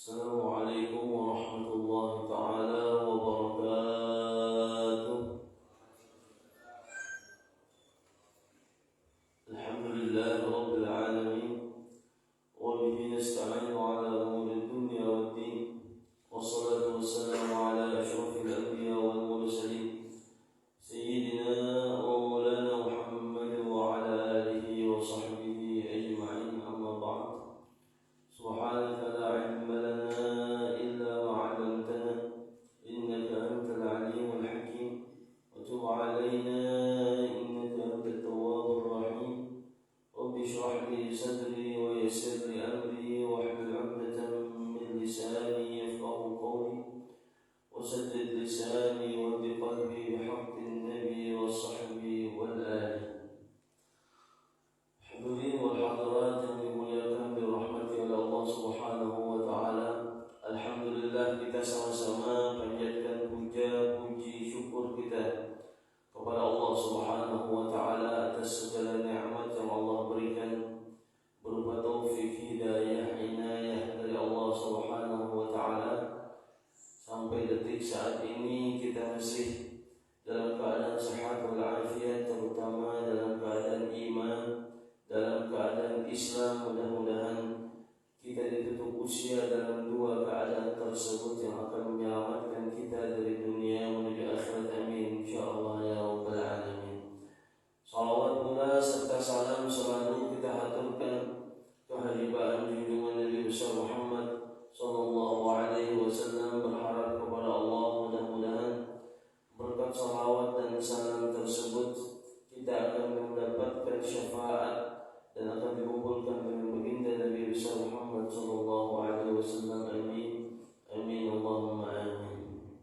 Assalamualaikum warahmatullahi taala wabarakatuh. Alhamdulillah rabbil alamin wa bihi nasta'inu ala umuri dunya waddin. Wassalatu wassalamu ala asyrafil anbiya wal mursalin sayyidina wa maulana Muhammad wa ala alihi wa sahbihi ajma'in, amma ba'd. Subhanaka la ilma lana illa ma 'allamtana innaka antal alimul hakim wa tub 'alaina innaka antat tawwabur rahim. Rabbi shrah li sadri wa yassir li amri wahlul 'uqdatam min lisani yafqahu qawli wa saddid lisani wa bi qalbi bihaqqin nabi wa sahbihi wal ali. Hadirin wal hadirat yang dimuliakan dirahmati oleh Allah Subhanahu wa taala. Alhamdulillah, kita sama-sama panjatkan puja, puji, syukur kita kepada Allah Subhanahu wa taala atas segala nikmat yang Allah berikan berupa taufik, hidayah, inayah dari Allah Subhanahu wa taala. Sampai detik saat ini kita masih dalam keadaan sehat walafiat, terutama dalam keadaan iman, dalam keadaan Islam. Mudah-mudahan kita ditutup usia dalam dua keadaan tersebut yang akan menyelamatkan kita dari dunia menuju akhirat. Amin insyaallah ya rabbal alamin. Salawat pula serta salam selalu kita haturkan kehadiran junjungan Nabi besar Muhammad sallallahu alaihi wasallam. Berharap kepada Allah mudah-mudahan berkat salawat dan salam tersebut kita akan mendapatkan syafaat dan akan dikumpulkan dengan baginda Nabi besar Muhammad sallallahu alaihi wasallam. Amin amin Allahumma amin.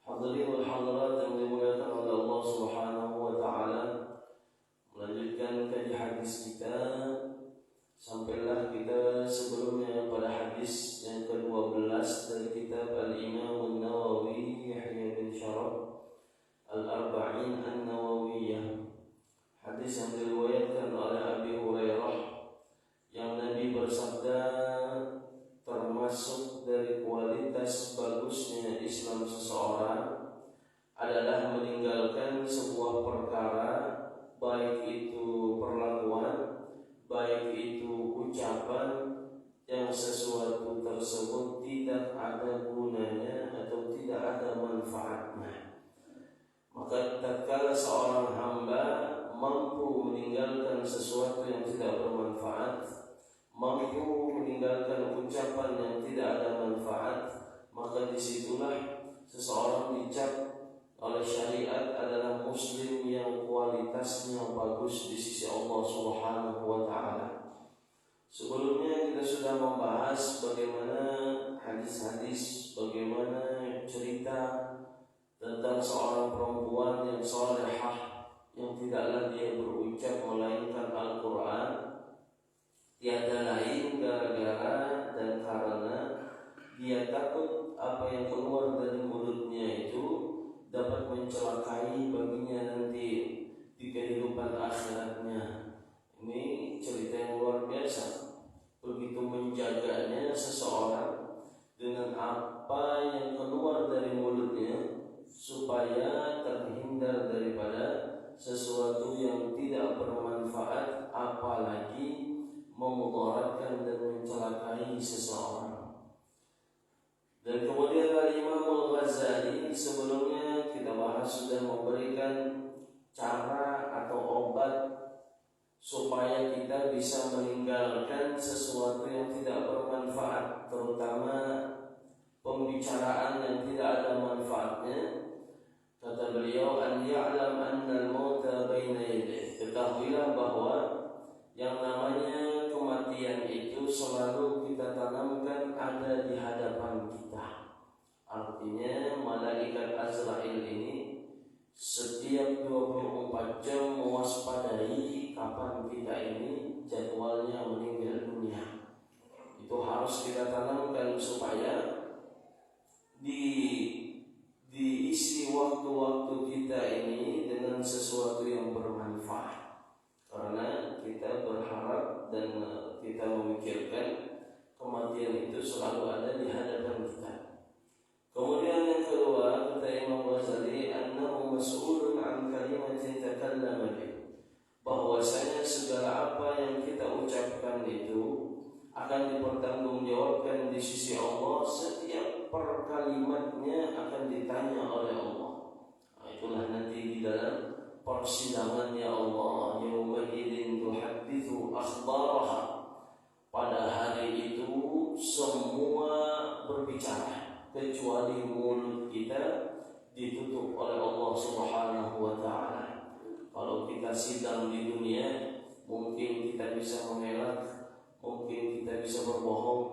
Hadirin wal hadirat yang dimuliakan oleh Allah Subhanahu wa taala, melanjutkan kaji hadis kita. Sampailah kita sebelumnya pada hadis yang ke-12 dari kitab Al-Imam An-Nawawi Yahya bin Syaraf Al-Arba'in An-Nawawiyah. Hadis yang diriwayatkan oleh Abi Hurairah yang Nabi bersabda, termasuk dari kualitas bagusnya Islam seseorang adalah meninggalkan sebuah perkara, baik itu perlakuan, baik itu ucapan, yang sesuatu tersebut tidak ada gunanya atau tidak ada manfaatnya. Maka tatkala seorang hamba mampu meninggalkan sesuatu yang tidak bermanfaat, mampu meninggalkan ucapan yang tidak ada manfaat, maka disitulah seseorang dicap oleh syariat adalah muslim yang kualitasnya bagus di sisi Allah Subhanahu wa taala. Sebelumnya kita sudah membahas bagaimana hadis-hadis, bagaimana cerita tentang seorang perempuan yang salehah yang tidaklah dia berucap melainkan Al-Quran, tiada lain gara-gara dan karena dia takut apa yang keluar dari mulutnya itu dapat mencelakai baginya nanti di kehidupan akhiratnya. Ini cerita yang luar biasa. Begitu menjaganya seseorang dengan apa yang keluar dari mulutnya supaya terhindar daripada sesuatu yang tidak bermanfaat, apalagi memudaratkan dan mencelakai seseorang. Dan kemudian Imam Al-Ghazali sebelumnya kita bahas sudah memberikan cara atau obat supaya kita bisa meninggalkan sesuatu yang tidak bermanfaat, terutama pembicaraan yang tidak ada manfaatnya. Kata beliau, an ya'lam anna al-mauta baina yadayhi. Ketahuilah bahwa yang namanya kematian itu selalu kita tanamkan ada di hadapan kita. Artinya malaikat Azrail ini setiap 24 jam mewaspadai kapan kita ini jadwalnya meninggal dunia. Itu harus kita tanamkan supaya diisi waktu-waktu kita ini dengan sesuatu yang bermanfaat. Karena kita berharap dan kita memikirkan kematian itu selalu ada di hadapan kita. Kemudian yang kedua, kata Imam Ghazali, annahu mas'ulun an kalimatin takallama bih, bahwasanya segala apa yang kita ucapkan itu akan dipertanggungjawabkan di sisi Allah. Setiap per kalimatnya akan ditanya oleh Allah. Nah, itulah nanti di dalam persidangannya Allah, yauma idzin tuhadditsu akhbaraha. Pada hari itu semua berbicara kecuali mulut kita ditutup oleh Allah Subhanahu wa taala. Kalau kita sidang di dunia, mungkin kita bisa mengelak, mungkin kita bisa berbohong,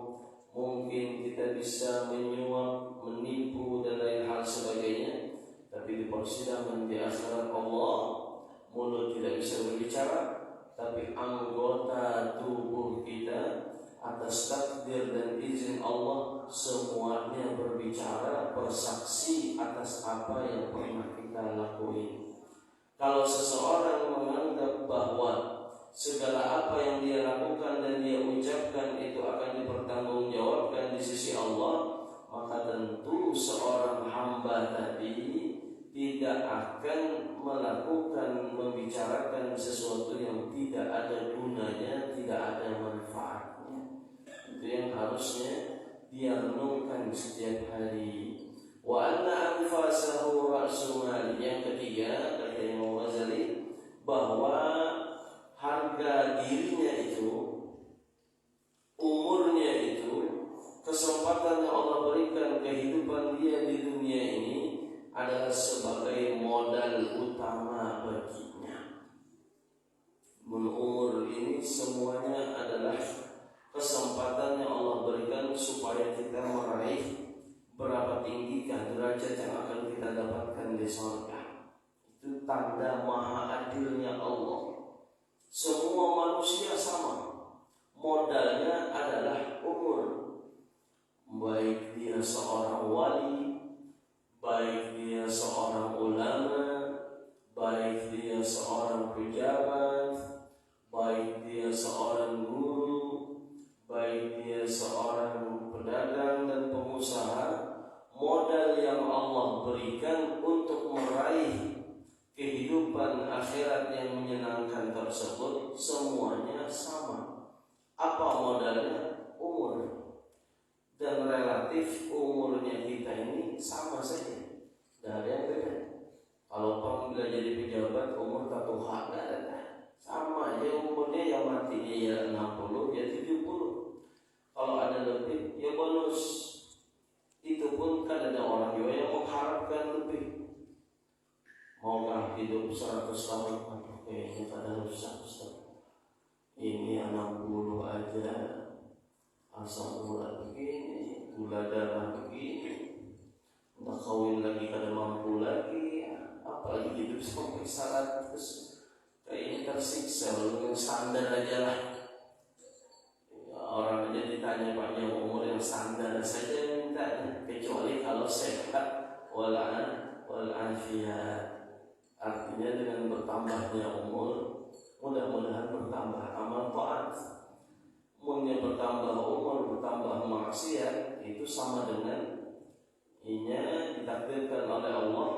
mungkin kita bisa menyuap, menipu dan lain hal sebagainya. Tapi di persidangan di akhirat Allah, mulut tidak bisa berbicara, tapi anggota tubuh kita atas takdir dan izin Allah semuanya berbicara, bersaksi atas apa yang pernah kita lakuin. Kalau seseorang menganggap bahwa segala apa yang dia lakukan dan dia ucapkan itu akan dipertanggungjawabkan di sisi Allah, maka tentu seorang hamba tadi tidak akan melakukan, membicarakan sesuatu yang tidak ada gunanya, tidak ada manfaatnya. Itu yang harusnya dia renungkan setiap hari. Wa anna anfasahu ra'su mali. Yang ketiga, kata Imam Ghazali, bahwa harga dirinya itu, umurnya itu, kesempatan yang Allah berikan kehidupan dia di dunia ini adalah sebagai modal utama baginya. Umur ini semuanya adalah kesempatan yang Allah berikan supaya kita meraih berapa tinggikan derajat yang akan kita dapatkan di surga. Itu tanda maha adilnya Allah. Semua manusia sama, modalnya adalah umur. Baik dia seorang wali, baik dia seorang ulama, baik dia seorang pejabat, baik dia seorang guru, baik dia seorang pedagang dan pengusaha, modal yang Allah berikan untuk meraih kehidupan akhirat yang menyenangkan tersebut semuanya sama. Apa modalnya? Umur. Dan relatif umurnya kita ini sama saja, tidak ada yang beda. Kalau bila jadi pejabat umur satu hak ada, sama aja umurnya, yang matinya ya 60 ya 70. Kalau ada lebih ya bonus. Itu pun kan ada orang juga yang mengharapkan lebih. Maukah hidup 100 tahun? Kayaknya kadang 100 tahun. Ini 60 aja. Asam urat begini, gula darah begini, udah kawin lagi kada mampu lagi, apalagi hidup sampai 100, kayaknya tersiksa. Lalu yang standar aja lah. Ya, orang aja ditanya panjang umur yang standar saja mintanya, kecuali kalau sehat walafiat. Artinya dengan bertambahnya umur, mudah-mudahan bertambah amal taat. Umurnya bertambah umur, bertambah maksiat, itu sama dengan inya ditakdirkan oleh Allah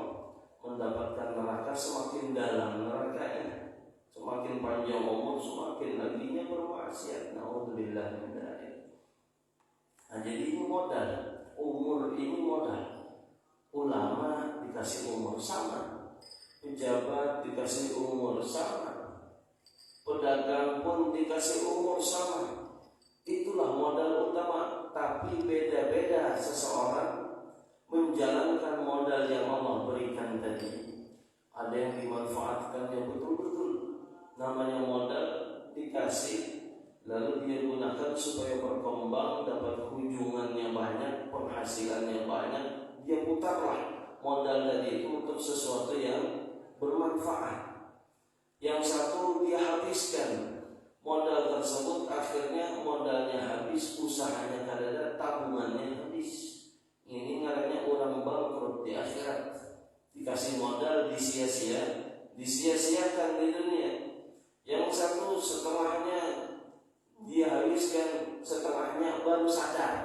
mendapatkan neraka semakin dalam nerakanya. Semakin panjang umur, semakin laginya bermaksiat. Na'udzubillah min dzalik. Nah, jadi ini modal. Umur ini modal. Ulama dikasih umur sama, pejabat dikasih umur sama, pedagang pun dikasih umur sama. Itulah modal utama. Tapi beda-beda seseorang menjalankan modal yang Allah berikan tadi. Ada yang dimanfaatkan yang betul-betul, namanya modal dikasih, lalu dia gunakan supaya berkembang, dapat kunjungannya banyak, penghasilannya banyak, dia putarlah modal tadi itu untuk sesuatu yang bermanfaat. Yang satu dia habiskan modal tersebut, akhirnya modalnya habis, usahanya kadang tabungannya habis. Ini ngarannya orang bangkrut di akhirat. Dikasih modal disia-siakan di dunia. Yang satu setelahnya dia habiskan setengahnya baru sadar.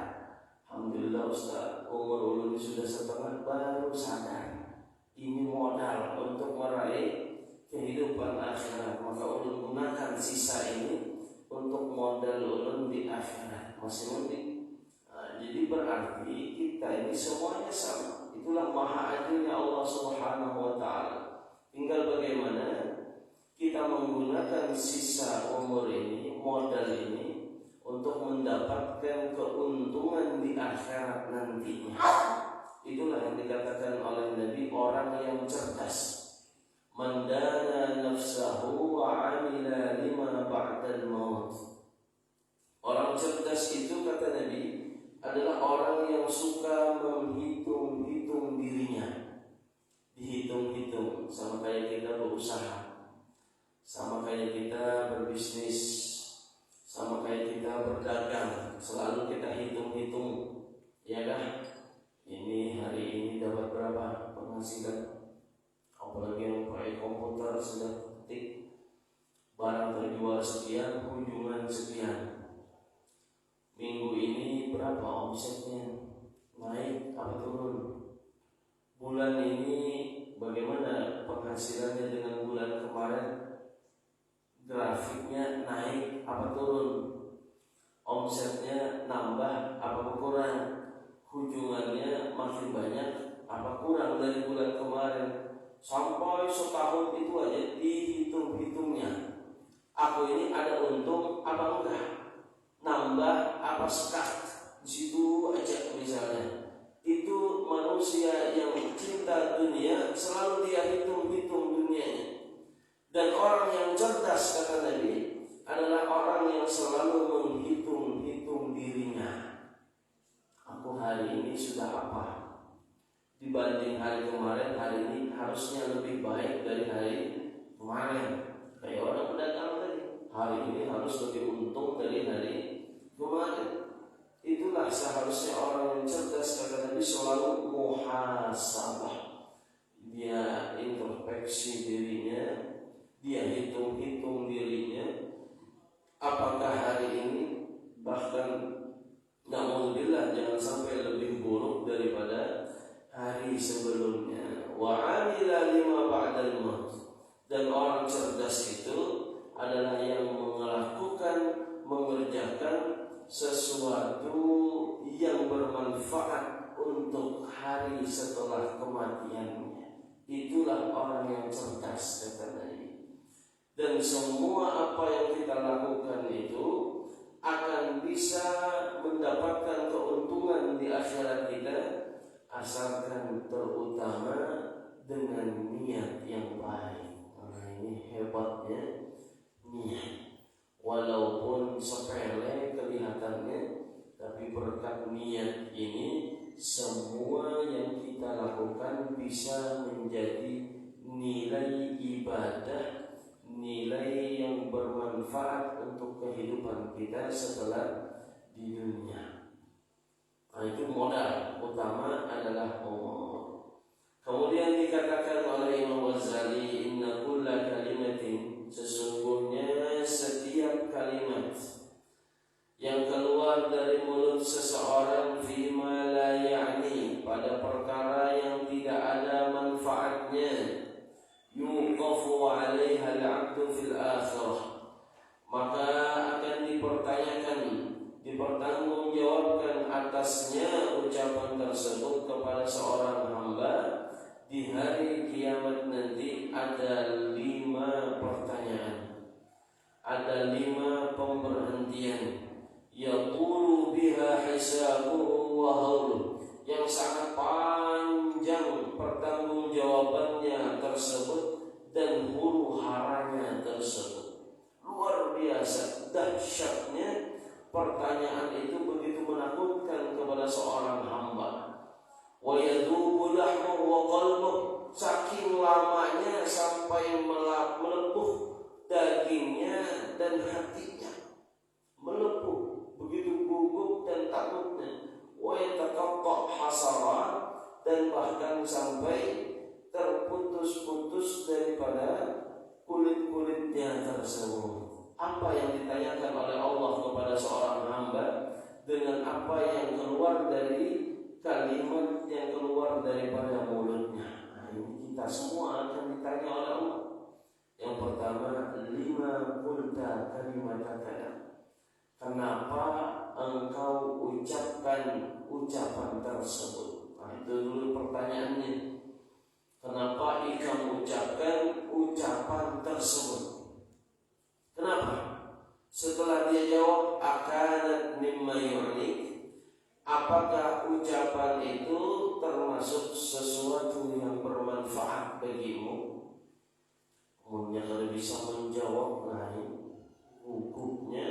Alhamdulillah Ustaz, umur ulun sudah setengah baru sadar. Ini modal untuk meraih kehidupan akhirat. Maka ulun gunakan sisa ini untuk modal ulun di akhirat. Masih mending. Jadi berarti kita ini semuanya sama. Itulah maha adilnya Allah Subhanahu wa ta'ala. Tinggal bagaimana kita menggunakan sisa umur ini, modal ini, untuk mendapatkan keuntungan di akhirat nantinya. Itulah yang dikatakan oleh Nabi, orang yang cerdas. Mandana nafsahu wa amila lima ba'dal maut. Orang cerdas itu, kata Nabi, adalah orang yang suka menghitung-hitung dirinya. Dihitung-hitung, sama kayak kita berusaha, sama kayak kita berbisnis, sama kayak kita berdagang. Selalu kita hitung-hitung, ya kan? Ini hari ini dapat berapa penghasilan? Apalagi yang pakai komputer sudah ketik barang terjual sekian, kunjungan sekian. Minggu ini berapa omsetnya? Naik apa turun? Bulan ini bagaimana penghasilannya dengan bulan kemarin? Grafiknya naik apa turun? Omsetnya nambah apa kurang? Kunjungannya makin banyak apa kurang dari bulan kemarin? Sampai setahun itu aja dihitung-hitungnya. Aku ini ada untung apa enggak? Nambah apa sekat? Di situ aja misalnya. Itu manusia yang cinta dunia, selalu dia hitung-hitung dunianya. Dan orang yang cerdas, kata Nabi, adalah orang yang selalu menghitung-hitung dirinya. Aku hari ini sudah apa? Dibanding hari kemarin, hari ini harusnya lebih baik dari hari kemarin. Kayak orang pedagang tadi, hari ini harus lebih untung dari hari kemarin. Itulah seharusnya orang yang cerdas, kata Nabi, selalu muhasabah. Dia introspeksi dirinya, dia hitung-hitung dirinya. Apakah hari ini, bahkan na'udzubillah, jangan sampai lebih buruk daripada hari sebelumnya. Wa 'amila lima ba'dal maut. Dan orang cerdas itu adalah yang mengerjakan sesuatu yang bermanfaat untuk hari setelah kematiannya. Itulah orang yang cerdas, kata Nabi. Dan semua apa yang kita lakukan itu akan bisa mendapatkan keuntungan di akhirat kita, asalkan terutama dengan niat yang baik. Nah, ini hebatnya niat. Walaupun sepele kelihatannya, tapi berkat niat ini semua yang kita lakukan bisa menjadi nilai ibadah, nilai yang bermanfaat untuk kehidupan kita setelah di dunia. Nah, itu modal utama adalah umur. Kemudian dikatakan oleh Imam Ghazali, inna kulla kalimatin, sesungguhnya setiap kalimat yang keluar dari mulut seseorang fima la ya'ni, pada perkara yang tidak ada manfaatnya, yuqafu 'alaiha al-'abdu fil akhirah, maka akan dipertanggungjawabkan atasnya ucapan tersebut kepada seorang hamba di hari kiamat nanti. Ada 5 pertanyaan, ada 5 pemberhentian. Yaqulu biha hisabuhu wa hauluh, yang sangat panjang pertanggungjawabannya tersebut dan huru haranya tersebut. Luar biasa dahsyatnya pertanyaan itu, begitu menakutkan kepada seorang hamba. Wa yadubu lahmuhu wa qalbuh, saking lamanya sampai melepuh dagingnya dan hatinya, melepuh begitu gugup dan takutnya. Wa yataqatta hasaran, dan bahkan sampai terputus-putus daripada kulit-kulitnya tersebut. Apa yang ditanyakan oleh Allah kepada seorang hamba dengan apa yang keluar dari kalimat yang keluar daripada mulutnya. Nah, ini kita semua akan ditanya oleh Allah. Yang pertama, lima qulta kalimataka. Kenapa engkau ucapkan ucapan tersebut? Nah, itu dulu pertanyaannya. Kenapa engkau ucapkan ucapan tersebut? Kenapa? Setelah dia jawab, akanat mimma yu'nik, apakah ucapan itu termasuk sesuatu yang bermanfaat bagimu? Kemudian kalau bisa menjawab, nah gugupnya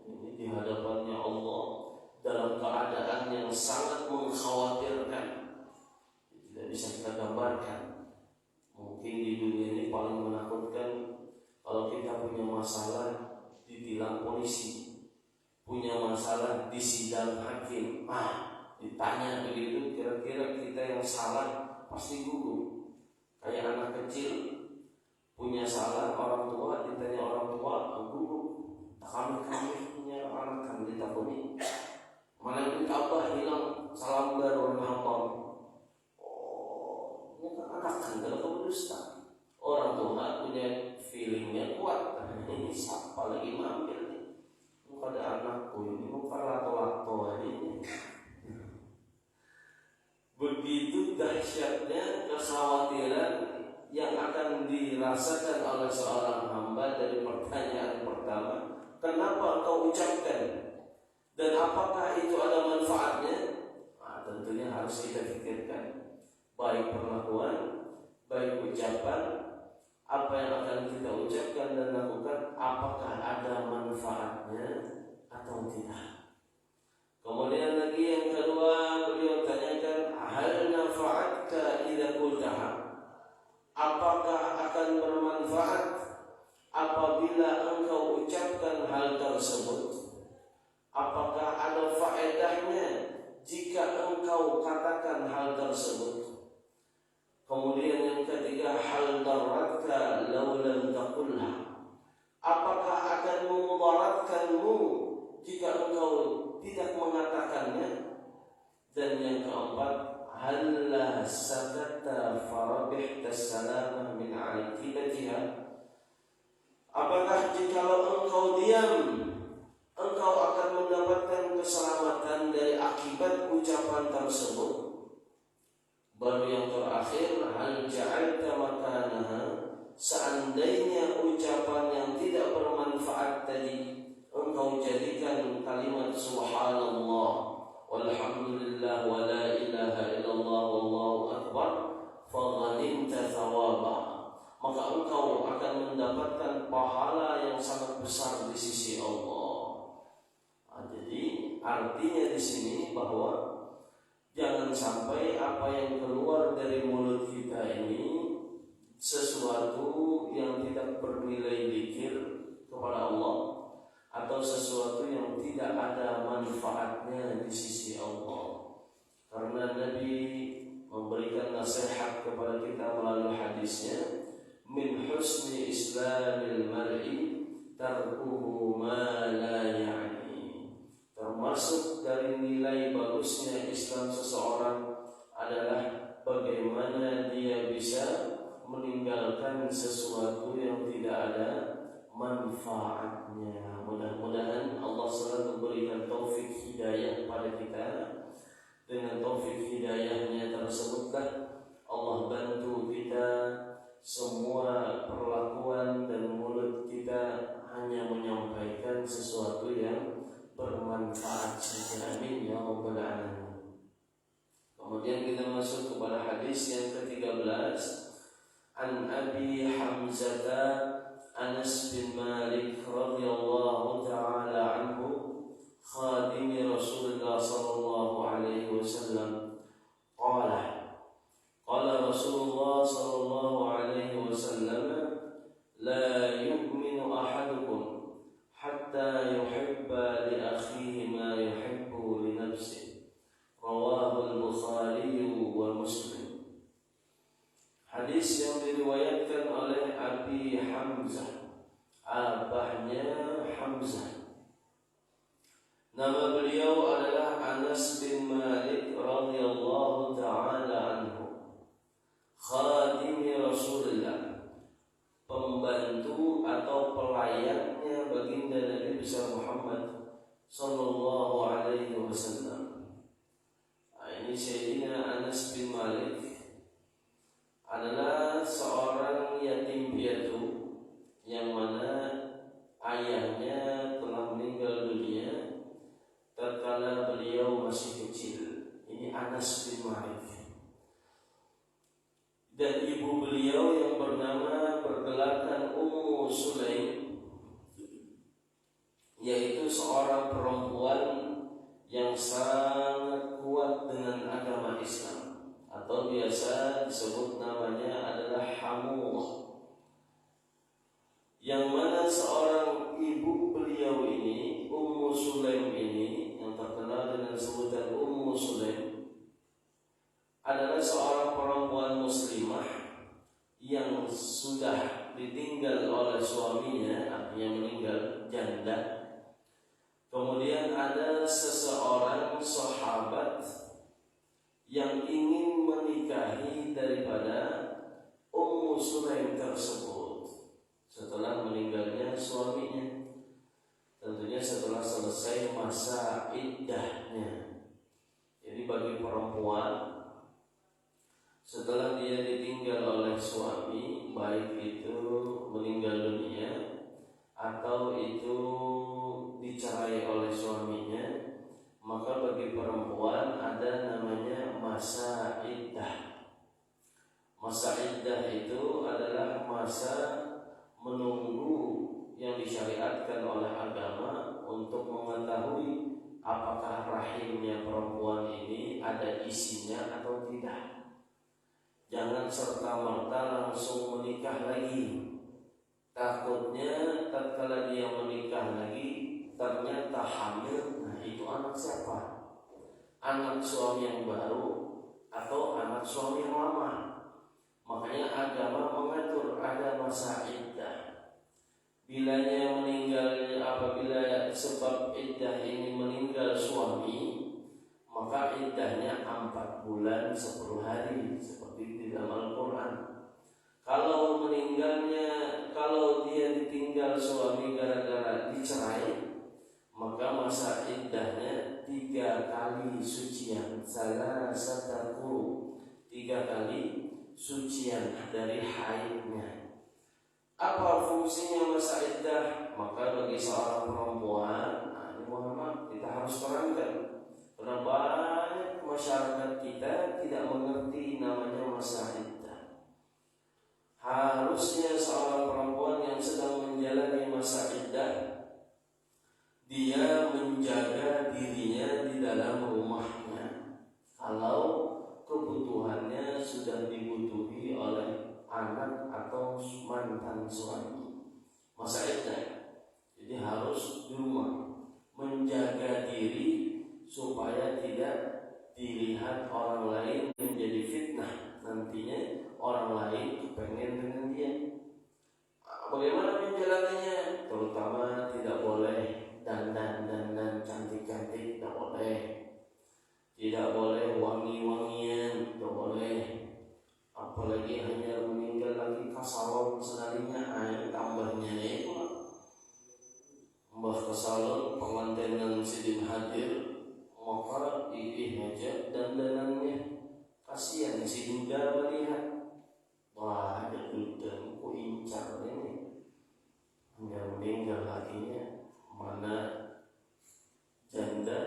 ini di hadapannya Allah dalam keadaan yang sangat mengkhawatirkan. Tidak bisa kita gambarkan. Mungkin di dunia ini paling menakutkan kalau kita punya masalah ditilang polisi, punya masalah di sidang hakim, ditanya begitu, kira-kira kita yang salah pasti gugup. Kayak anak kecil punya salah, orang tua ditanya orang tua, gugup. Kami punya anak kan ditakuni, mana duit apa hilang, salam baru nonton. Oh, ini kan anak kan kalau kamu dusta. Orang tua punya feelingnya kuat. Ini siapa lagi mampir nih? Muka ada anakku ini, muka lato-lato ini. Begitu dahsyatnya kekhawatiran yang akan dirasakan oleh seorang hamba dari pertanyaan pertama, kenapa engkau ucapkan? Dan apakah itu ada manfaatnya? Tentunya harus kita pikirkan. Baik perlakuan, baik ucapan, apa yang akan kita ucapkan dan lakukan, apakah ada manfaatnya atau tidak. Kemudian lagi yang kedua, beliau tanyakan, hal nafa'atka idza qultaha, apakah akan bermanfaat apabila engkau ucapkan hal tersebut? Apakah ada faedahnya jika engkau katakan hal tersebut? Kemudian yang ketiga, hal daratka law lam taqulha, apakah akan memudaratkanmu jika engkau tidak mengatakannya? Dan yang keempat, hal la sakata farabihta salamah min aqibatiha, apakah jikalau engkau diam engkau akan mendapatkan keselamatan dari akibat ucapan tersebut? Baru yang terakhir, hal ja'alta makanaha, seandainya ucapan yang tidak bermanfaat tadi engkau jadikan kalimat subhanallah walhamdulillah wa la ilaha illallah wallahu akbar, faghanimta thawabah, maka engkau akan mendapatkan pahala yang sangat besar di sisi Allah. Jadi artinya di sini bahwa jangan sampai apa yang keluar dari mulut kita ini sesuatu yang tidak bernilai dzikir kepada Allah atau sesuatu yang tidak ada manfaatnya di sisi Allah. Karena Nabi memberikan nasihat kepada kita melalui hadisnya, min husni islamil mar'i tarkuhu ma la ya'ni, termasuk dari nilai bagusnya Islam seseorang adalah bagaimana dia bisa meninggalkan sesuatu yang tidak ada manfaatnya. Mudah-mudahan Allah selalu berikan taufik hidayah pada kita. Dengan taufik hidayahnya tersebutlah Allah bantu kita semua perlakuan dan mulut kita hanya menyampaikan sesuatu yang bermanfaat saja. Amin ya rabbal alamin. Kemudian kita masuk kepada hadis yang ke-13. An Abi Hamzah Anas bin Malik radhiyallahu ta'ala anhu, khadimi Rasulullah sallallahu alaihi wasallam, qala Rasulullah sallallahu alaihi wasallam, la yu'minu ahadukum hatta yuhibba li akhihi ma yuhibbu li nafsihi, rawahu al-Bukhari wa Muslim. Hadis yang diriwayatkan oleh Abi Hamzah, abahnya Hamzah. Nama beliau adalah Anas bin Malik radhiyallahu ta'ala anhu, khadimi Rasulullah, pembantu atau pelayannya baginda Nabi besar Muhammad sallallahu alaihi wasallam. Ini Sayyidina Anas bin Malik adalah seorang yatim piatu yang mana ayahnya telah meninggal dunia tatkala beliau masih kecil. Ini Anas bin Malik. Dan ibu beliau yang bergelarkan Ummu Sulaim, yaitu seorang perempuan yang sangat kuat dengan agama Islam, atau biasa disebut namanya adalah Hamulah. Yang mana seorang ibu beliau ini, Ummu Sulaim ini, yang terkenal dengan sebutan Ummu Sulaim, adalah seorang perempuan muslimah yang sudah ditinggal oleh suaminya, artinya meninggal, janda. Kemudian ada seseorang sahabat yang ingin menikahi daripada Ummu Sulaim tersebut setelah meninggalnya suaminya, tentunya setelah selesai masa iddahnya. Jadi bagi perempuan, setelah dia ditinggal oleh suami, baik itu meninggal dunia atau itu dicerai oleh suaminya, maka bagi perempuan ada namanya masa iddah. Masa iddah itu adalah masa menunggu yang disyariatkan oleh agama untuk mengetahui apakah rahimnya perempuan ini ada isinya atau tidak. Jangan serta-merta langsung menikah lagi. Takutnya tatkala dia menikah lagi ternyata hamil. Nah, itu anak siapa? Anak suami yang baru atau anak suami yang lama? Makanya agama mengatur ada masa iddah. Bilanya meninggalnya, apabila sebab iddah ini meninggal suami, maka iddahnya 4 bulan 10 hari seperti di dalam Al-Quran. Kalau meninggalnya, kalau dia ditinggal suami gara-gara dicerai, maka masa iddahnya 3 kali sucian, salah satu 3 kali sucian dari haidnya. Apa fungsinya masa iddah? Maka bagi seorang perempuan, ini Muhammad kita harus terangkan, karena banyak masyarakat kita tidak mengerti namanya masa iddah. Harusnya seorang perempuan yang sedang menjalani masa iddah, dia menjaga dirinya di dalam rumahnya. Kalau kebutuhannya sudah dibutuhi oleh anak atau mantan suami, masa iddah. Jadi harus di rumah menjaga diri supaya tidak dilihat orang lain menjadi fitnah. Nantinya orang lain kepengen dengan dia. Bagaimana menjalannya? Terutama tidak boleh dandan cantik-cantik, tidak boleh. Tidak boleh wangi-wangian, tidak boleh. Apalagi hanya meninggal lagi ke salon senarinya, tambahnya itu mbah ke salon pengantin sidin hadir, maka aja dandanannya, kasihan si duda melihat. Wah, ada duda kok incar ini, hingga meninggal lakinya. Mana janda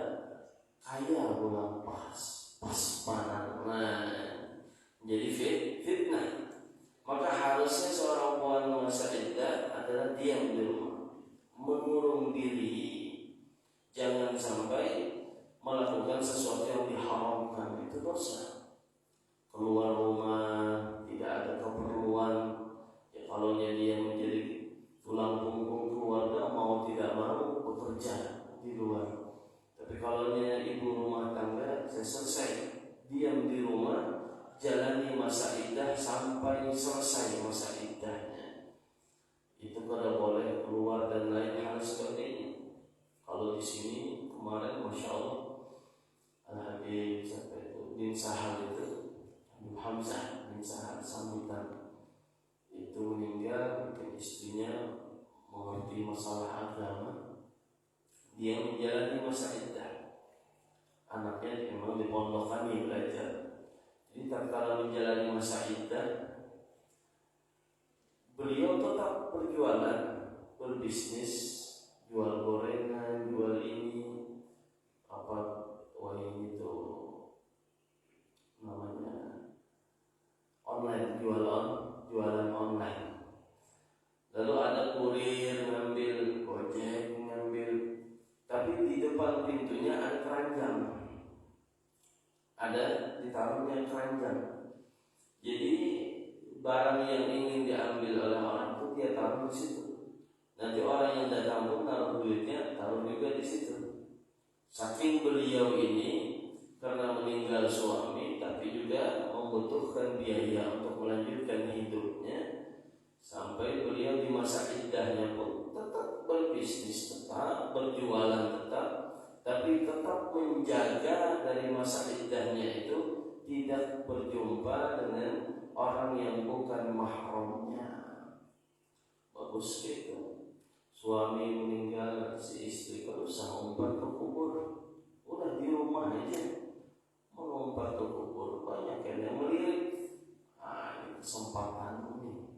kaya bulan pas-panan, jadi fitnah. Maka harusnya seorang perempuan masa iddah adalah diam di rumah, mengurung diri, jangan sampai melakukan sesuatu yang diharamkan, itu dosa. Keluar rumah tidak ada keperluan, ya kalau dia menjadi tulang punggung keluarga, mau tidak mau bekerja di luar. Tapi kalau dia ibu rumah tangga, selesai diam di rumah, jalani masa iddah sampai selesai masa iddahnya. Itu kalau boleh keluar dan lain hal seperti ini. masalah agama, dia menjalani masa iddah. Anaknya memang dipondokkan nih belajar. Jadi tatkala menjalani masa iddah, beliau tetap berjualan, berbisnis, jual gorengan, jual ini apa, ini tuh namanya online, jualan online. Lalu ada kurir ngambil, gojek ngambil, tapi di depan pintunya ada keranjang, ada ditaruhnya keranjang. Jadi barang yang ingin diambil oleh orang itu dia taruh di situ. Nanti orang yang datang pun taruh duitnya, taruh juga di situ. Saking beliau ini karena meninggal suami, tapi juga membutuhkan biaya untuk melanjutkan hidupnya, sampai beliau di masa iddahnya pun tetap berbisnis, tetap berjualan, tapi tetap menjaga dari masa iddahnya itu tidak berjumpa dengan orang yang bukan mahramnya. Bagus gitu. Suami meninggal, si istri kalau usah umpat ke kubur, udah di rumah aja mengumpat ke kubur. Banyak yang melirik. Ini kesempatan ini.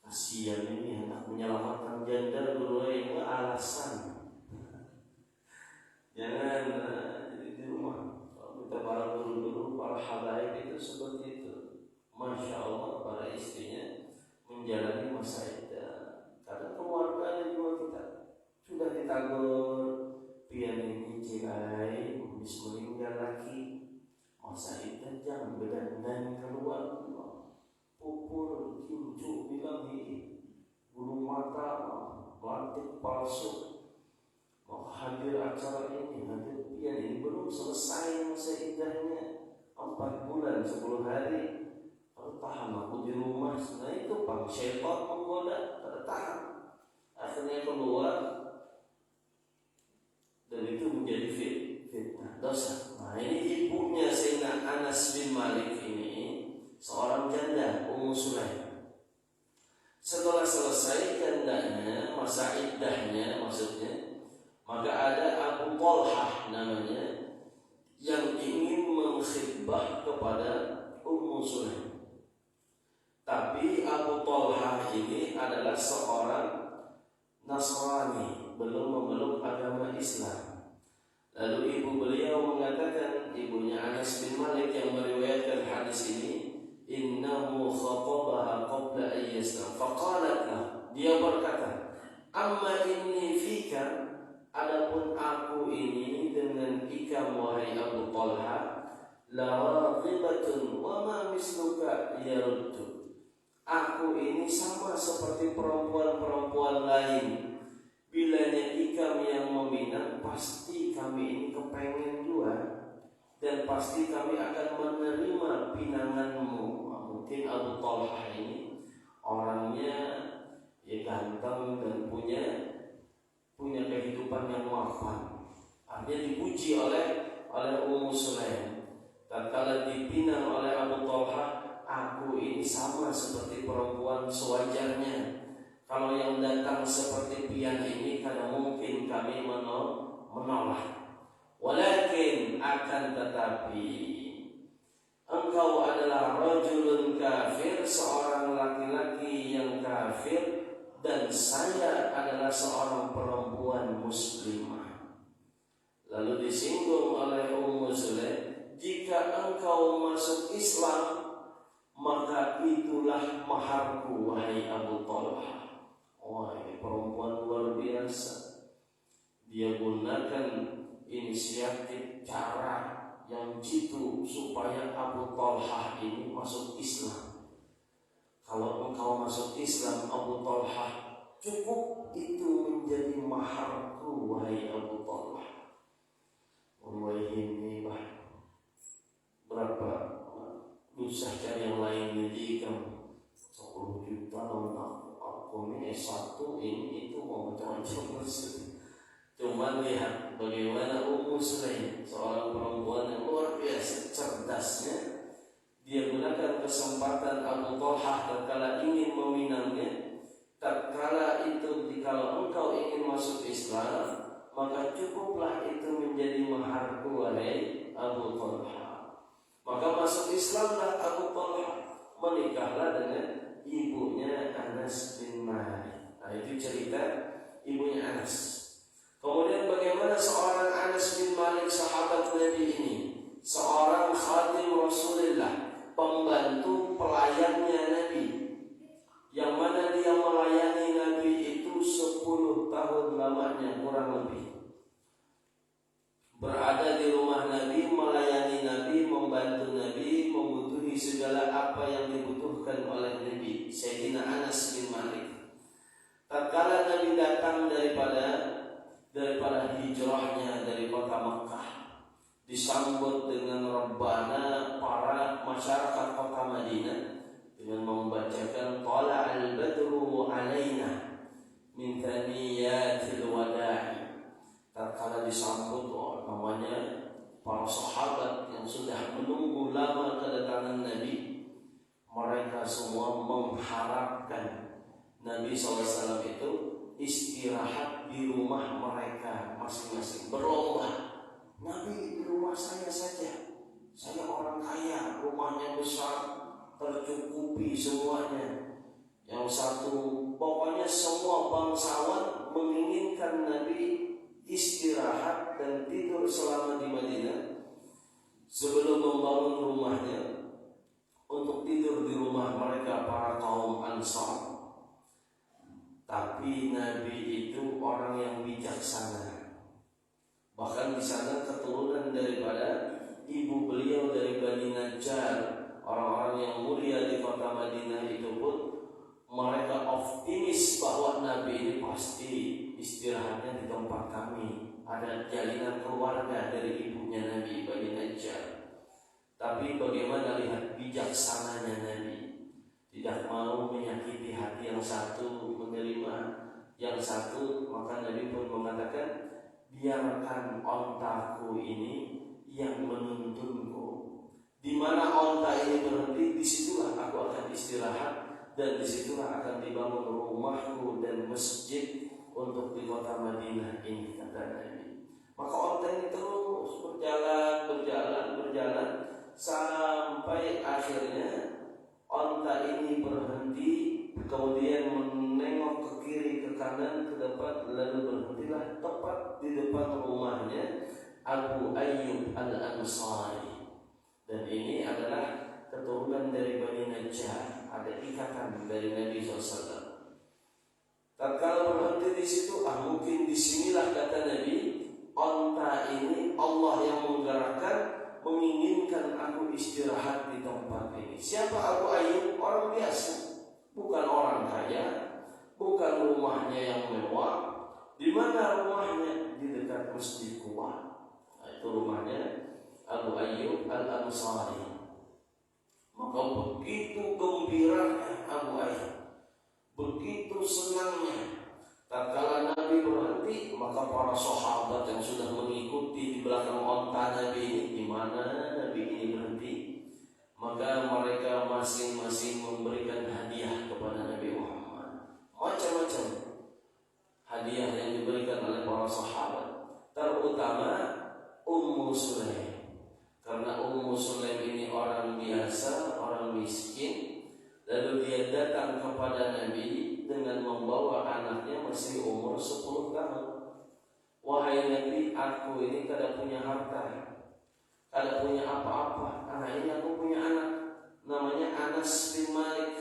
Kasihan ini anak menyelamatkan janda dulu yang alasan. Jangan jadi di rumah. Kalau kita para guru-guru, para habaib itu seperti itu. Masya Allah, para istrinya menjalani masa iddah. Karena keluarga juga kita sudah ditagur, pian ini cirai, habis meninggal lagi, masa iddah jangan berdandan keluar, pupur, cucu bilang ini, bulu mata, batik palsu, mau hadir acara ini, hadir pian ini belum selesai masa iddahnya, 4 bulan 10 hari. Tahan aku di rumah, nah itu pang syaitan menggoda, tahan. Akhirnya keluar, dan itu menjadi fitnah, dosa. Nah ini ibunya Sayyidina Anas bin Malik ini seorang janda, Ummu Sulaim. Setelah selesai jandanya, masa iddahnya maksudnya, maka ada Abu Talhah namanya yang ingin mengkhidbah kepada Ummu Sulaim. Tapi Abu Talhah ini adalah seorang Nasrani, belum memeluk agama Islam. Lalu ibu beliau mengatakan, ibunya Anas bin Malik yang meriwayatkan hadis ini, innahu khatabaha qabla an yaslam. Faqalat lah, dia berkata, amma inni fika, adapun aku ini dengan ikam wahai Abu Talhah, la raqibatun wa ma misluka yaruddu. Aku ini sama seperti perempuan-perempuan lain. Bilanya ikam yang meminang, pasti kami ini kepengen juga, dan pasti kami akan menerima pinanganmu. Mungkin Abu Talhah ini orangnya ya ganteng dan punya kehidupan yang mapan. Artinya dipuji oleh Ummu Sulaim. Tatkala dipinang oleh Abu Talhah, aku ini sama seperti perempuan sewajarnya. Kalau yang datang seperti pian ini, karena mungkin kami menolak. Walakin akan tetapi, engkau adalah rajulun kafir, seorang laki-laki yang kafir, dan saya adalah seorang perempuan muslimah. Lalu disinggung oleh Ummu Sulaim, jika engkau masuk Islam, maka itulah maharku wahai Abu Talhah. Wah, ini perempuan luar biasa. Dia gunakan inisiatif cara yang jitu supaya Abu Talhah ini masuk Islam. Kalau engkau masuk Islam Abu Talhah, cukup itu menjadi maharku wahai Abu Talhah. Wahai ini berapa usah cari yang lain jadi kamu 10 juta aku ini S1 ini itu mau macam-macam bersih. Cuman lihat bagaimana Ummu Sulaim, seorang perempuan yang luar biasa cerdasnya, dia gunakan kesempatan Abu Talhah tatkala ingin meminangnya, tatkala itu kalau engkau ingin masuk Islam, maka cukuplah itu menjadi maharku wahai Abu Talha. Maka masuk Islamlah Abu Talha, menikahlah dengan ibunya Anas bin Malik. Nah, itu cerita ibunya Anas. Kemudian bagaimana seorang Anas bin Malik sahabat Nabi ini, seorang khadim Rasulullah, pembantu pelayannya Nabi, yang mana dia melayani Nabi itu 10 tahun lamanya kurang lebih. Berada di rumah Nabi, melayani Nabi, membantu Nabi, membutuhi segala apa yang dibutuhkan oleh Nabi. Sayyidina Anas bin Malik. Tatkala Nabi datang daripada hijrahnya dari kota Makkah, disambut dengan rebana para masyarakat kota Madinah dengan membacakan Tala'al badru alaina min thaniyatil wada'i. Tatkala disambut namanya para sahabat yang sudah menunggu lama kedatangan Nabi, mereka semua mengharapkan Nabi SAW itu istirahat di rumah mereka masing-masing, berlomba. Nabi di rumah saya saja, saya orang kaya, rumahnya besar, tercukupi semuanya. Yang satu, pokoknya semua bangsawan menginginkan Nabi istirahat dan tidur selama di Madinah sebelum membangun rumahnya untuk tidur di rumah mereka para kaum Ansar. Tapi Nabi itu orang yang bijaksana. Bahkan di sana keturunan daripada ibu beliau dari Bani Najjar, orang-orang yang mulia di kota Madinah itu pun mereka optimis bahwa Nabi ini pasti istirahatnya di tempat kami. Ada jalinan keluarga dari ibunya Nabi, Bani Najjar. Tapi bagaimana lihat bijaksananya Nabi, tidak mau menyakiti hati yang satu, menerima yang satu. Maka Nabi pun mengatakan, biarkan ontaku ini yang menuntunku. Di mana onta ini berhenti, disitulah aku akan istirahat, dan disitulah akan dibangun rumahku dan masjid untuk di kota Madinah ini, kata Nabi. Maka onta ini terus berjalan sampai akhirnya onta ini berhenti, kemudian menengok ke kiri, ke kanan, ke depan, lalu berhentilah tepat di depan rumahnya Abu Ayyub Al-Ansari. Dan ini adalah keturunan dari Bani Najjar, ada ikatan dari Nabi SAW. Tatkala berhenti di situ, mungkin disinilah kata Nabi, onta ini Allah yang menggerakkan, menginginkan aku istirahat di tempat ini. Siapa Abu Ayyub? Orang biasa, bukan orang kaya, bukan rumahnya yang mewah. Di mana rumahnya? Di dekat Masjid Quba. Itu rumahnya Abu Ayyub Al-Ansari. Maka begitu gembiranya Abu Ayyub, begitu senangnya. Tatkala Nabi berhenti, maka para sahabat yang sudah mengikuti di belakang onta Nabi ini, di mana Nabi ini berhenti, maka mereka masing-masing memberikan hadiah kepada Nabi Muhammad. Macam-macam hadiah yang diberikan oleh para sahabat, terutama Ummu Sulaim. Karena Ummu Sulaim ini orang biasa, orang miskin, lalu dia datang kepada Nabi dengan membawa anaknya masih umur 10 tahun. Wahai Nabi, aku ini kada punya harta, kada punya apa-apa. Ini aku punya anak, namanya Anas bin Malik.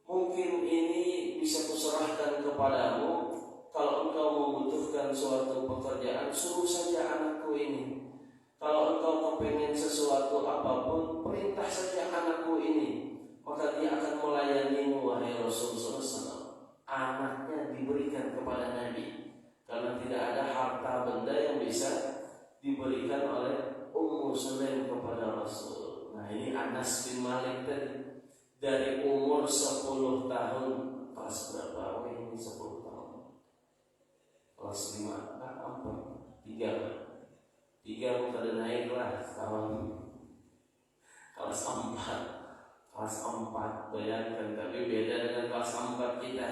Mungkin ini bisa kuserahkan kepadamu. Kalau engkau membutuhkan suatu pekerjaan, suruh saja anakku ini. Kalau engkau kepengen sesuatu apapun, perintah saja anakku ini, maka dia akan melayanimu, wahai Rasulullah SAW. Anaknya diberikan kepada Nabi, karena tidak ada harta benda yang bisa diberikan oleh Ummu Sulaim kepada Rasul. Nah, ini Anas bin Malik tadi, dari umur 10 tahun, kelas berapa? Ini 10 tahun, kelas 5, 3 kada naik lah tahun, kelas 4, kelas kelas 4, bayangkan, tapi beda dengan kelas 4 kita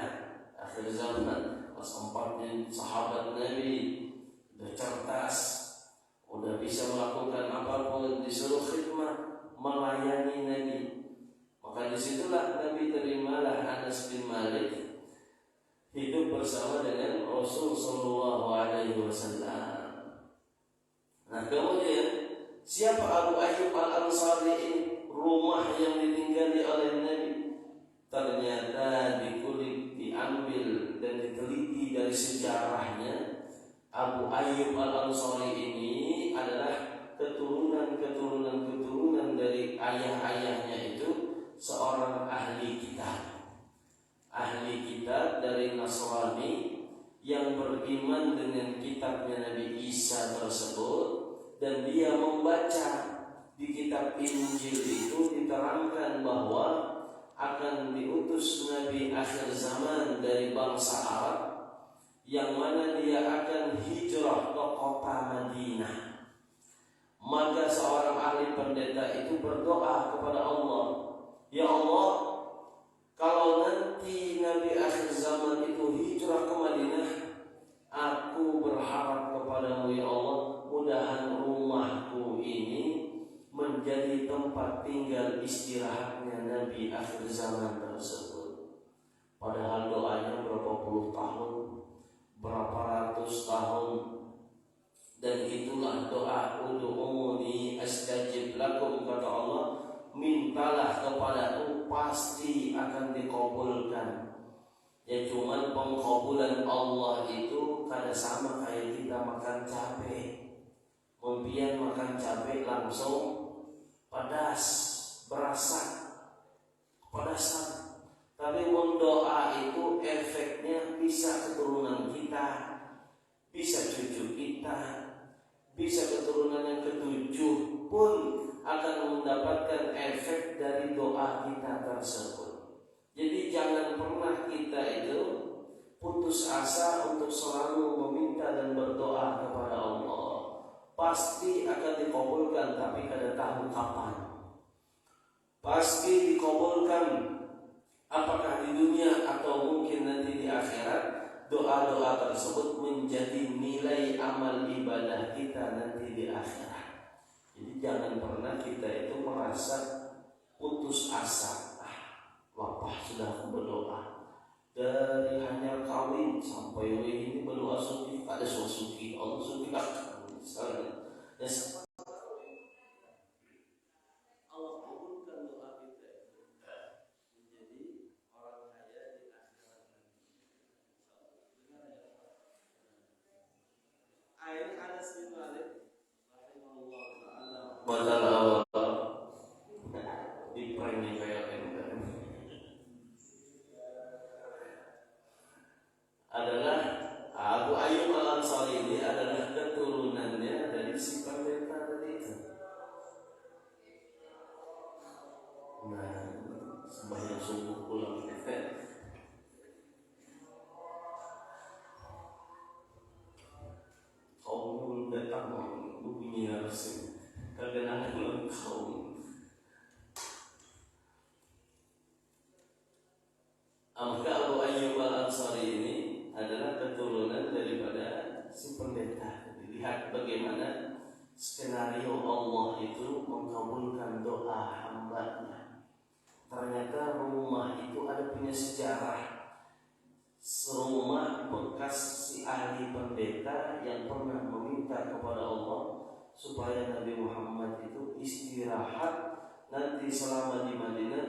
akhir zaman. Kelas 4-nya sahabat Nabi udah cerdas, udah bisa melakukan apapun, disuruh khidmat, melayani Nabi. Maka disitulah Nabi terimalah Anas bin Malik hidup bersama dengan Rasul Sallallahu Alaihi Wasallam. Nah kemudian siapa Abu Ayyub Al-Ansari ini? Rumah yang ditinggali oleh Nabi ternyata dikulik, diambil dan diteliti dari sejarahnya. Abu Ayyub Al-Ansari ini adalah keturunan dari ayah-ayahnya itu seorang ahli kitab dari Nasrani yang beriman dengan kitabnya Nabi Isa tersebut, dan dia membaca di kitab Injil itu diterangkan bahwa akan diutus Nabi akhir zaman dari bangsa Arab, yang mana dia akan hijrah ke kota Madinah. Maka seorang ahli pendeta itu berdoa kepada Allah, ya Allah, kalau nanti Nabi akhir zaman itu hijrah ke Madinah, aku berharap kepadamu ya Allah, mudahan rumahku ini menjadi tempat tinggal istirahatnya Nabi akhir zaman tersebut. Padahal doanya berapa puluh tahun, berapa ratus tahun. Dan itulah doa ud'uni astajib lakum, kata Allah, mintalah kepadaku pasti akan dikabulkan. Ya cuman pengkabulan Allah itu kada sama kayak kita makan cabai. Kemudian makan cabai langsung pedas, berasa kepedasan. Tapi doa itu efeknya bisa keturunan kita, bisa cucu kita, bisa keturunan yang ketujuh pun akan mendapatkan efek dari doa kita tersebut. Jadi jangan pernah kita itu putus asa untuk selalu meminta dan berdoa kepada Allah. Pasti akan dikabulkan, tapi kada tahu kapan. Pasti dikabulkan, apakah di dunia atau mungkin nanti di akhirat. Doa-doa tersebut menjadi nilai amal ibadah kita nanti di akhirat. Jadi jangan pernah kita itu merasa putus asa. Wapah sudah aku berdoa dari hanya kawin sampai ini berdoa suki, ada suki Allah suki akan misalnya. Allah kabulkan doa kita menjadi orang kaya di akhirat nanti. Ayat Anas bin Malik rahimahullah taala di prank kayak adalah Abu Ayyub Al-Ansari ini adalah keturunannya dari si pendeta tadi itu. Nah, sembahyang subuh pulang kaum belum datang, bunyi harus kegenangan belum kaum. Maka Abu Ayyub Al-Ansari ini adalah keturunan daripada si pendeta. Lihat bagaimana skenario Allah itu mengabulkan doa hamba-Nya. Ternyata rumah itu ada punya sejarah. Serumah bekas si ahli pendeta yang pernah meminta kepada Allah supaya Nabi Muhammad itu istirahat nanti selama di Madinah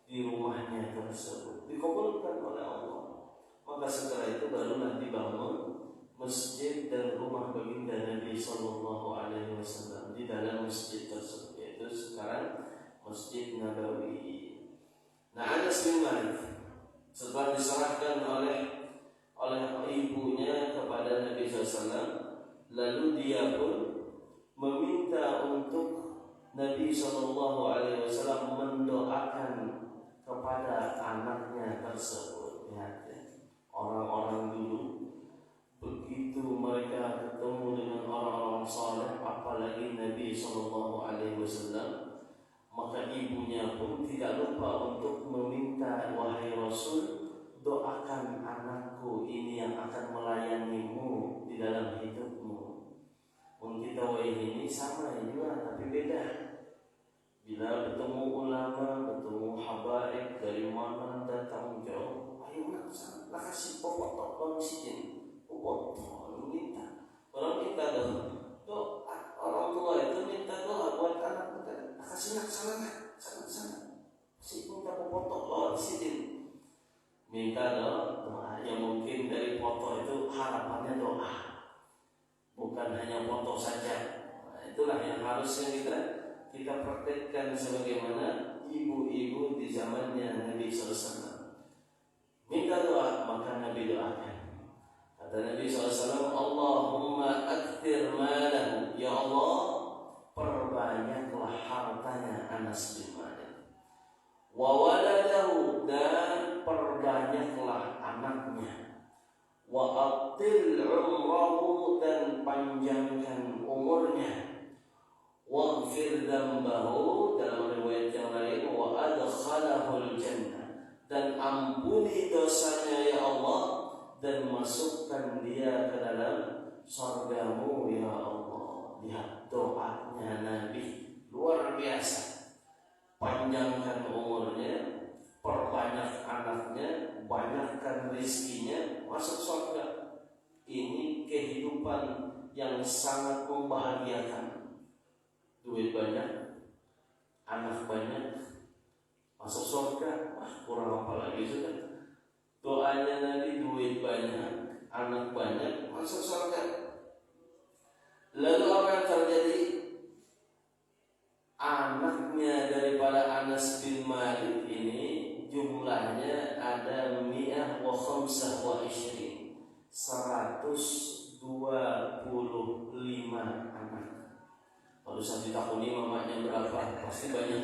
di rumahnya tersebut, dikabulkan oleh Allah. Maka setelah itu barulah dibangun masjid dan rumah baginda Nabi Sallallahu Alaihi Wasallam di dalam masjid tersebut, yaitu sekarang Masjid Nabawi. Nah, Anas bin Malik setelah diserahkan oleh ibunya kepada Nabi SAW, lalu dia pun meminta untuk Nabi Sallallahu Alaihi Wasallam mendoakan kepada anaknya tersebut. Ya. Orang-orang dulu begitu mereka ketemu dengan orang-orang saleh, apalagi Nabi Sallallahu Alaihi Wasallam, maka ibunya pun tidak lupa yang akan melayanimu di dalam hidupmu. Mungkin kita ini sama juga tapi beda. Bila bertemu ulama, bertemu habaib dari mana datang jauh, ayo nak kasih popot konsisten, popot minta. Orang kita doa, orang tua itu minta doa buat anak kita, kasih nak sana, si minta popot konsisten, minta doa. Yang mungkin dari foto itu harapannya doa, bukan hanya foto saja. Nah, itulah yang harusnya kita praktekkan sebagaimana ibu-ibu di zamannya Nabi SAW. Minta doa, maka Nabi doakan. Kata Nabi SAW, Allahumma akthir malahu, ya Allah, perbanyaklah hartanya Anas bin Malik. Wa waladahu, dan perbanyaklah anaknya. Wa atil umrahu, dan panjangkan umurnya. Waghfir dzambahu, dalam riwayat yang lain, wa adkhalahul jannah, dan ampuni dosanya ya Allah, dan masukkan dia ke dalam surgamu ya Allah. Lihat doanya Nabi luar biasa. Panjangkan umurnya, perbanyak anaknya, banyakkan rezekinya, masuk surga. Ini kehidupan yang sangat membahagiakan. Duit banyak, anak banyak, masuk surga. Kurang apa lagi sudah. Doanya Nabi, duit banyak, anak banyak, masuk surga. Lalu apa yang terjadi? Anaknya daripada Anas bin Malik ini jumlahnya ada 125 anak. Kalau saya ditakuni mamanya berapa, pasti banyak.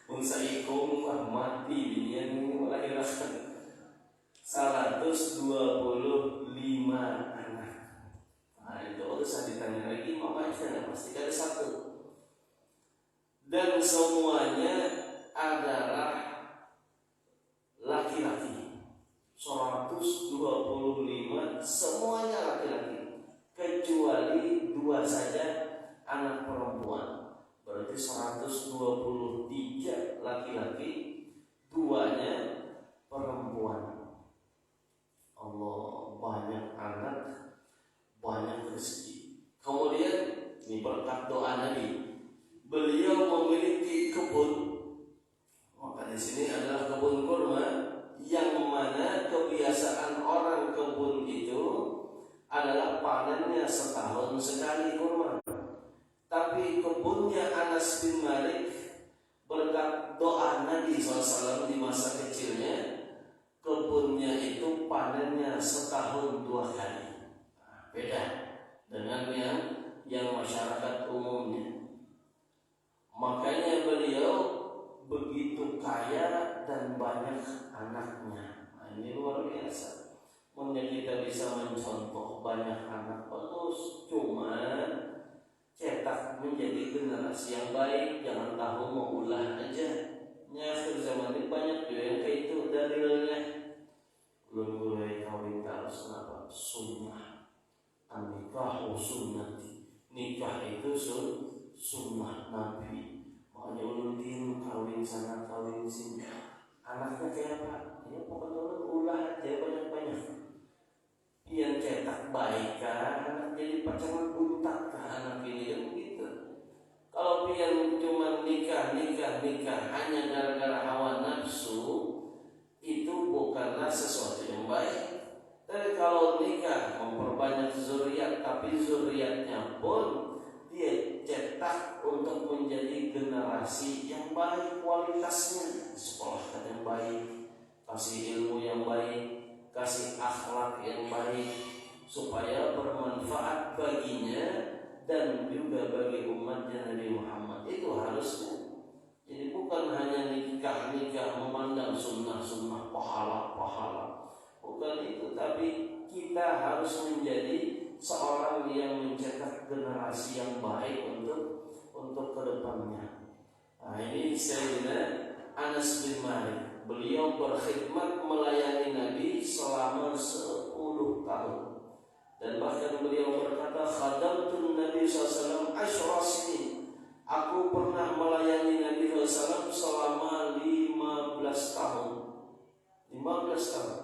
Unsaikum mati binian melahirkan 125 anak. Nah itu kalau saya ditanya lagi mamanya pasti ada satu. Dan semuanya adalah laki-laki. 125 semuanya laki-laki, kecuali 2 saja anak perempuan. Berarti 123 laki-laki, 2-nya perempuan. Allah, banyak anak, banyak rezeki. Kemudian ini berkat doa Nabi, beliau memiliki kebun. Maka di sini adalah kebun kurma, yang mana kebiasaan orang kebun itu adalah panennya setahun sekali kurma. Tapi kebunnya Anas bin Malik, berkat doa Nabi SAW di masa kecilnya, kebunnya itu panennya setahun 2 kali. Nah, beda dengan yang masyarakat umumnya. Makanya beliau begitu kaya dan banyak anaknya. Nah, ini luar biasa. Mungkin kita bisa mencontoh banyak anak bagus, cuma cetak menjadi generasi yang baik. Jangan tahu mau ulah aja. Akhir zaman ini banyak juga yang kayak itu dalilnya. Belum mulai kawin harus apa? Sunnah. An-nikahu sunnati. Nikah itu sunnah Nabi. Makanya ulun kawin sana kawin sini. Anaknya kayak apa? Ya pokoknya ulah aja banyak-banyak. Yang cetak baik kan, anak jadi pacaran buntak kan anak ini kan begitu. Kalau pian cuma nikah hanya gara-gara hawa nafsu, itu bukanlah sesuatu yang baik. Dan kalau nikah memperbanyak zuriat, tapi zuriatnya pun dia cetak untuk menjadi generasi yang baik kualitasnya, sekolahkan yang baik, kasih ilmu yang baik, kasih akhlak yang baik, supaya bermanfaat baginya dan juga bagi umatnya Nabi Muhammad. Itu harusnya. Jadi bukan hanya nikah memandang sunnah pahala, bukan itu. Tapi kita harus menjadi seorang yang mencetak generasi yang baik untuk kedepannya. Nah, ini Sayyidina Anas bin Malik. beliau berkhidmat melayani Nabi selama 10 tahun. Dan bahkan beliau berkata, khadamtun Nabi SAW asyra sinin. Aku pernah melayani Nabi SAW selama 15 tahun. 15 tahun,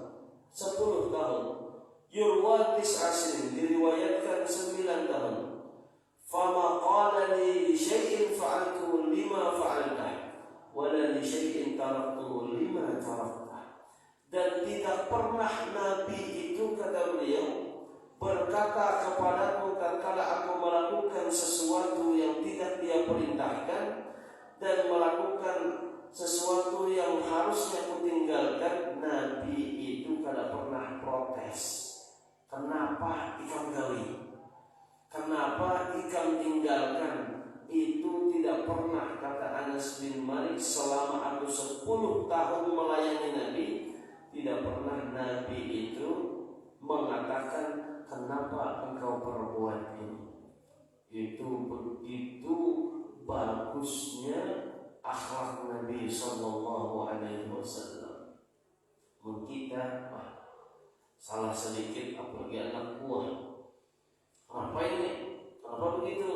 10 tahun. Yurwa tis'asin, diriwayatkan 9 tahun. Fama qala li syai'in fa'altu lima fa'altah, wala li syai'in taraktuhu lima taraktah. Dan tidak pernah Nabi itu, kata beliau, berkata kepadaku tatkala aku melakukan sesuatu yang tidak dia perintahkan dan melakukan sesuatu yang harusnya kutinggalkan, Nabi itu tidak pernah protes. Kenapa ikam gawi? Kenapa ikam tinggalkan? Itu tidak pernah, kata Anas bin Malik, selama aku 10 tahun melayani Nabi, tidak pernah Nabi itu mengatakan, kenapa engkau perbuat ini? Itu begitu bagusnya akhlak Nabi Sallallahu Alaihi Wasallam. Kita salah sedikit, apalagi anak buah, apa ini? Kenapa begitu?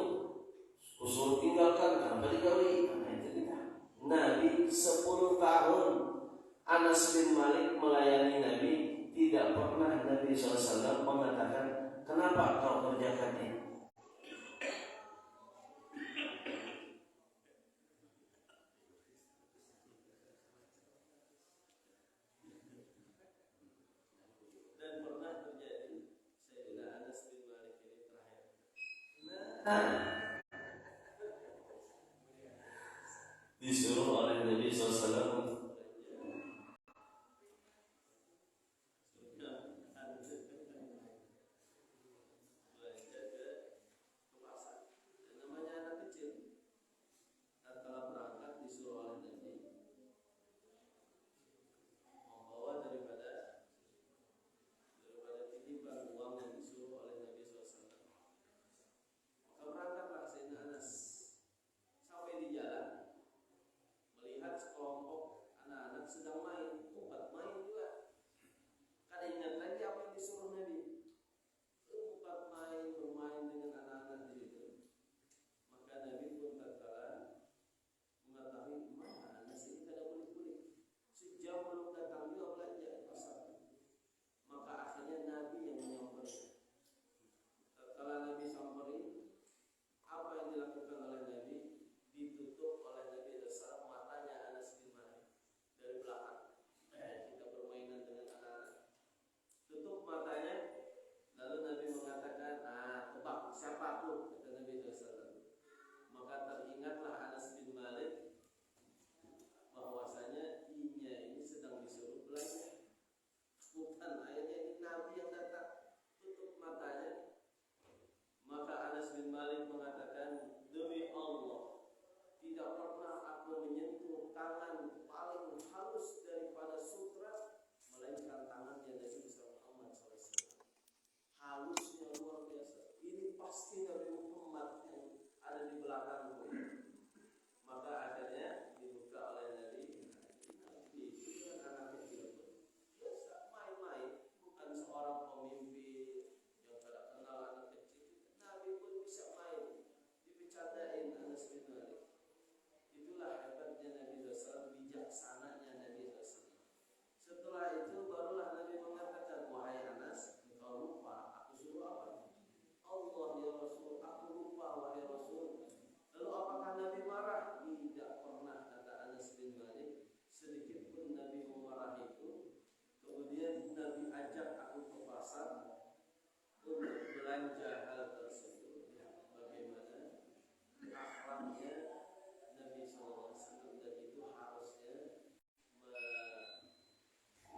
Usul tinggalkan, kenapa digawi? Nah, itu kita. Nabi 10 tahun Anas bin Malik melayani Nabi, tidak pernah Nabi SAW mengatakan, kenapa kau kerjakan ini? Dan pernah terjadi, Sayyidina Anas bin Malik ini terakhir disuruh oleh Nabi SAW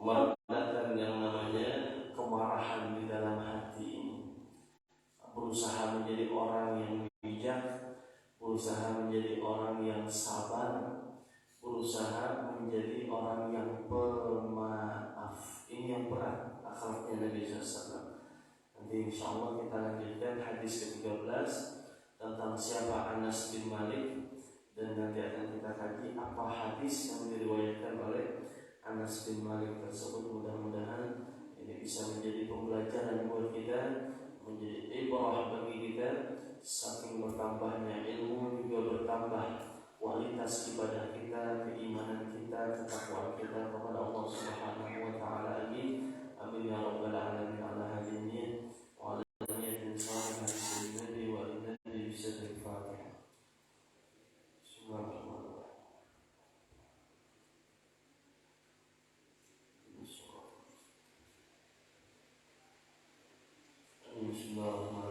meredakan yang namanya kemarahan di dalam hati ini, berusaha menjadi orang yang bijak, berusaha menjadi orang yang sabar, berusaha menjadi orang yang pemaaf. Ini yang berat akhlaknya Nabi SAW. Nanti insya Allah kita lanjutkan hadis ke-13 tentang siapa Anas bin Malik, dan nanti akan kita kaji apa hadis yang diriwayatkan oleh Anas bin Malik tersebut. Mudah-mudahan ini bisa menjadi pembelajaran buat kita, menjadi ibrah bagi kita. Saking bertambahnya ilmu juga bertambah kualitas ibadah kita, keimanan kita, ketakwaan kita kepada Allah Subhanahu wa taala. Amin ya rabbal alamin. Ala hadhihi wa ala niyatin salihah Nabi wa Nabi bisa Al-Fatihah. Bismillahirrahmanirrahim. Bismillahirrahmanirrahim.